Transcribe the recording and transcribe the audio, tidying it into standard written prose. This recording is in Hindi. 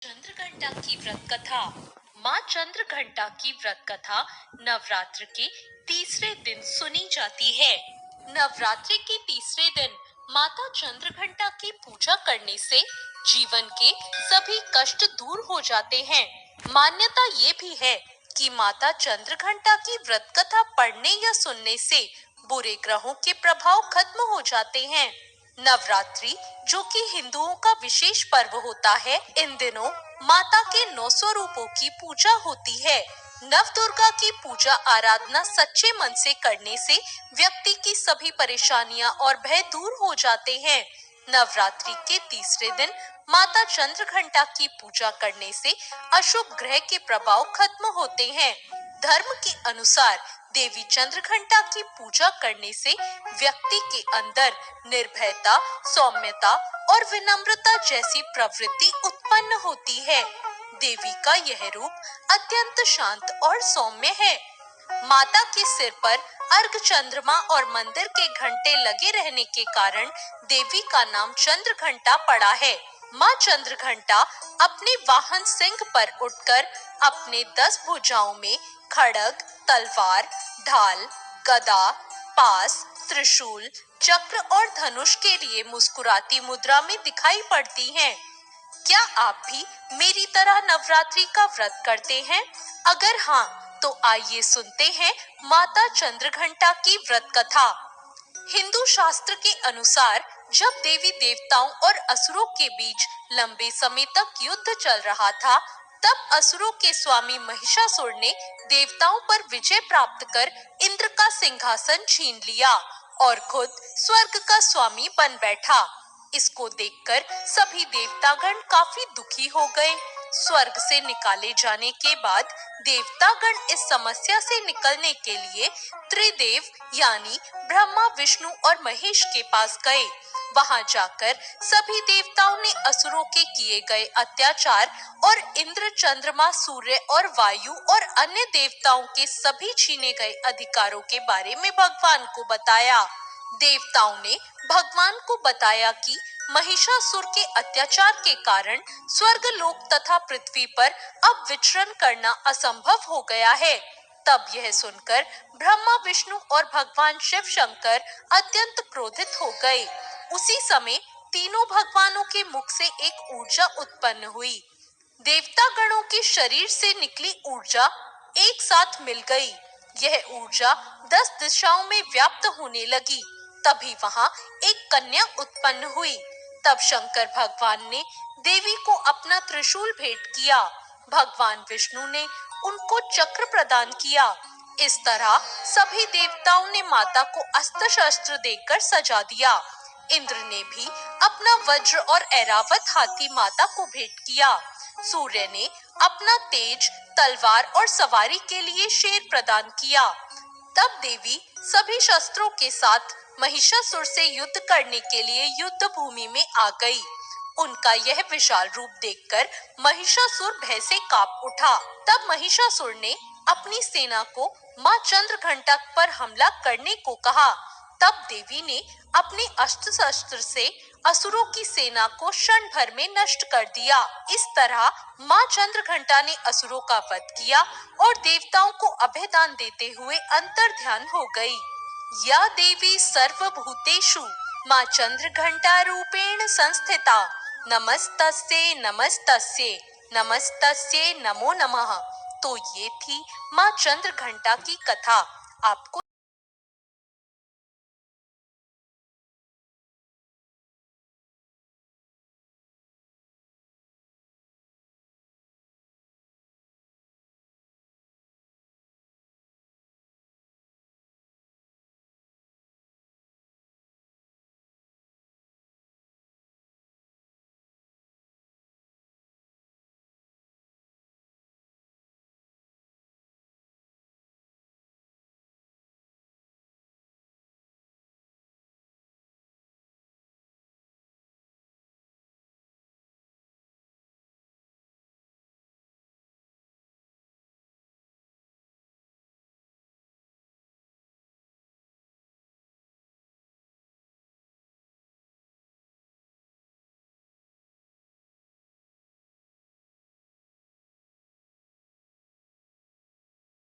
चंद्रघंटा की व्रत कथा। माँ चंद्रघंटा की व्रत कथा नवरात्र के तीसरे दिन सुनी जाती है। नवरात्रि के तीसरे दिन माता चंद्रघंटा की पूजा करने से जीवन के सभी कष्ट दूर हो जाते हैं। मान्यता ये भी है कि माता चंद्रघंटा की व्रत कथा पढ़ने या सुनने से बुरे ग्रहों के प्रभाव खत्म हो जाते हैं। नवरात्रि, जो कि हिंदुओं का विशेष पर्व होता है, इन दिनों माता के 900 रूपों की पूजा होती है। नव दुर्गा की पूजा आराधना सच्चे मन से करने से व्यक्ति की सभी परेशानियां और भय दूर हो जाते हैं। नवरात्रि के तीसरे दिन माता चंद्रघंटा की पूजा करने से अशुभ ग्रह के प्रभाव खत्म होते हैं। धर्म के अनुसार देवी चंद्रघंटा की पूजा करने से व्यक्ति के अंदर निर्भयता, सौम्यता और विनम्रता जैसी प्रवृत्ति उत्पन्न होती है। देवी का यह रूप अत्यंत शांत और सौम्य है। माता के सिर पर अर्घ चंद्रमा और मंदिर के घंटे लगे रहने के कारण देवी का नाम चंद्रघंटा पड़ा है। माँ चंद्रघंटा अपने वाहन सिंह पर उठकर अपने 10 भुजाओं में खड्ग, तलवार, ढाल, गदा, पास, त्रिशूल, चक्र और धनुष के लिए मुस्कुराती मुद्रा में दिखाई पड़ती हैं। क्या आप भी मेरी तरह नवरात्रि का व्रत करते हैं? अगर हाँ, तो आइए सुनते हैं माता चंद्रघंटा की व्रत कथा। हिंदू शास्त्र के अनुसार जब देवी देवताओं और असुरों के बीच लंबे समय तक युद्ध चल रहा था, तब असुरों के स्वामी महिषासुर ने देवताओं पर विजय प्राप्त कर इंद्र का सिंहासन छीन लिया और खुद स्वर्ग का स्वामी बन बैठा। इसको देखकर सभी देवतागण काफी दुखी हो गए। स्वर्ग से निकाले जाने के बाद देवतागण इस समस्या से निकलने के लिए त्रिदेव यानी ब्रह्मा, विष्णु और महेश के पास गए। वहां जाकर सभी देवताओं ने असुरों के किए गए अत्याचार और इंद्र, चंद्रमा, सूर्य और वायु और अन्य देवताओं के सभी छीने गए अधिकारों के बारे में भगवान को बताया। देवताओं ने भगवान को बताया कि महिषासुर के अत्याचार के कारण स्वर्गलोक तथा पृथ्वी पर अब विचरण करना असंभव हो गया है। तब यह सुनकर ब्रह्मा, विष्णु और भगवान शिव शंकर अत्यंत क्रोधित हो गए। उसी समय तीनों भगवानों के मुख से एक ऊर्जा उत्पन्न हुई। देवता गणों के शरीर से निकली ऊर्जा एक साथ मिल गई। यह ऊर्जा 10 दिशाओं में व्याप्त होने लगी। तभी वहां एक कन्या उत्पन्न हुई। तब शंकर भगवान ने देवी को अपना त्रिशूल भेंट किया। भगवान विष्णु ने उनको चक्र प्रदान किया। इस तरह सभी देवताओं ने माता को अस्त्र शस्त्र देकर सजा दिया। इंद्र ने भी अपना वज्र और ऐरावत हाथी माता को भेंट किया। सूर्य ने अपना तेज, तलवार और सवारी के लिए शेर प्रदान किया। तब देवी सभी शस्त्रों के साथ महिषासुर से युद्ध करने के लिए युद्ध भूमि में आ गई। उनका यह विशाल रूप देखकर महिषासुर भय से कांप उठा। तब महिषासुर ने अपनी सेना को माँ चंद्रघंटा पर हमला करने को कहा। तब देवी ने अपने अस्त्र शस्त्र से असुरों की सेना को क्षण भर में नष्ट कर दिया। इस तरह माँ चंद्रघंटा ने असुरों का वध किया और देवताओं को अभयदान देते हुए अंतर्ध्यान हो गई। या देवी सर्वभूतेषु माँ चंद्रघंटा रूपेण संस्थिता, नमस्तस्यै नमस्तस्यै नमस्तस्यै नमो नमः। तो ये थी माँ चंद्रघंटा की कथा। आपको